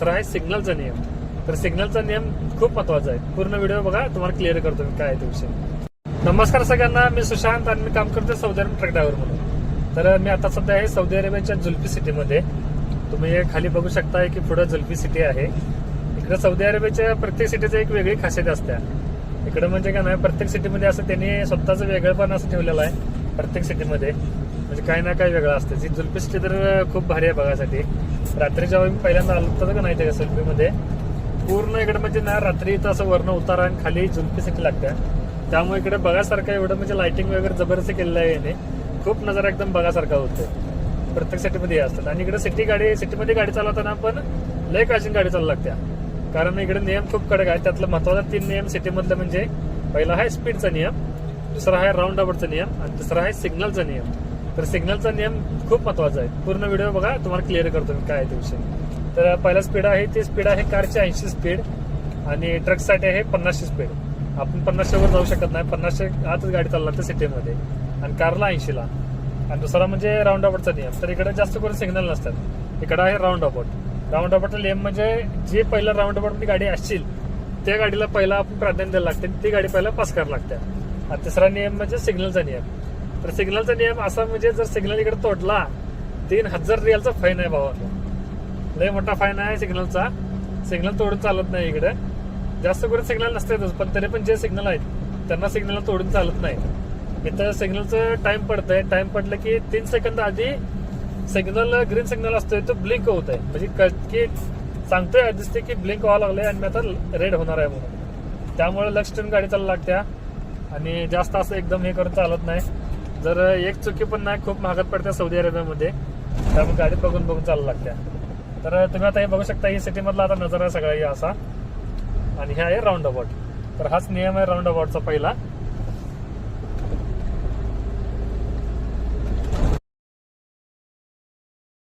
तिसरा आहे सिग्नलचा नियम. तर सिग्नलचा नियम खूप महत्वाचा आहे. पूर्ण व्हिडिओ बघा, तुम्हाला क्लिअर करतो मी काय आहे तो विषय. नमस्कार सगळ्यांना, मी सुशांत आणि मी काम करतो सौदी अरेबियन ट्रक ड्रायव्हर म्हणून. तर मी आता सध्या आहे सौदी अरेबियाच्या जुल्फी सिटीमध्ये. तुम्ही खाली बघू शकता की पुढे जुल्फी सिटी आहे. इकडे सौदी अरेबियाच्या प्रत्येक सिटीची एक वेगळी खासियत असते. इकडे म्हणजे काय नाही, प्रत्येक सिटीमध्ये असं त्यांनी स्वतःचं वेगळंपण असं ठेवलेलं आहे. प्रत्येक सिटीमध्ये म्हणजे काही ना काही वेगळं असतं. जी जुल्फी सिटी तर खूप भारी आहे बघायसाठी. रात्री जेव्हा मी पहिल्यांदा आलो होतं का नाही त्या जुल्फीमध्ये, पूर्ण इकडे म्हणजे ना रात्री इथं असं वर्ण उतारा आणि खाली जुल्फी सिटी लागते. त्यामुळे इकडे बघासारखं एवढं म्हणजे लाइटिंग वगैरे जबरदस्त केलेलं आहे याने. खूप नजारा एकदम बघासारखा होतो. प्रत्येक सिटीमध्ये असतात. आणि इकडे सिटीमध्ये गाडी चालवताना पण लय काळजीने गाडी चालू लागते. कारण इकडे नियम खूप कडक आहे. त्यातलं महत्वाचा 3 नियम सिटीमधलं म्हणजे पहिला आहे स्पीडचा नियम, दुसरा आहे राऊंड अबाउटचा नियम आणि तिसरा आहे सिग्नलचा नियम. तर सिग्नलचा नियम खूप महत्वाचा आहे. पूर्ण व्हिडिओ बघा, तुम्हाला क्लिअर करतो मी काय आहे तो विषय. तर पहिला स्पीड आहे ती स्पीड आहे कारची 80 स्पीड आणि ट्रकसाठी आहे 50 स्पीड. आपण 50 वर जाऊ शकत नाही. 50 आतच गाडी चालू लागते सिटीमध्ये आणि कारला 80 ला. आणि दुसरा म्हणजे राऊंड अबाउटचा नियम. तर इकडे जास्त करून सिग्नल नसतात. इकडे आहे राऊंड अबाउट. राऊंड अबाउटचा नियम म्हणजे जे पहिला राऊंड अबाउट गाडी असतील त्या गाडीला पहिला आपण प्राधान्य द्यायला लागते. ती गाडी पहिला पास करायला लागते. आणि तिसरा नियम म्हणजे सिग्नलचा नियम. तर सिग्नलचा नियम असा म्हणजे जर सिग्नल इकडे तोडला 3000 रियालचा फाईन आहे भावानो. लय मोठा फाईन आहे सिग्नलचा. सिग्नल तोडून चालत नाही इकडे. जास्त करून सिग्नल नसतातच, पण तरी पण जे सिग्नल आहेत त्यांना सिग्नल तोडून चालत नाही. इथं सिग्नलचं टाइम पडतंय. टाइम पडलं की 3 सेकंद आधी सिग्नल ग्रीन सिग्नल असतोय तो ब्लिंक होत आहे. म्हणजे की सांगतोय दिसते की ब्लिंक व्हावं लागलंय आणि मी आता रेड होणार आहे म्हणून. त्यामुळे लक्ष ठेवून गाडी चालू लागत्या आणि जास्त असं एकदम हे करत चालत नाही. जर एक चुकी पण नाही, खूप महागात पडत्या सौदी अरेबियामध्ये. त्यामुळे गाडी बघून चालू लागत्या. तर तुम्ही आता हे बघू शकता, ही सिटीमधला आता नजारा सगळा असा. आणि हे आहे राऊंड अबाउट. तर हाच नियम आहे राऊंड अबाउटचा पहिला.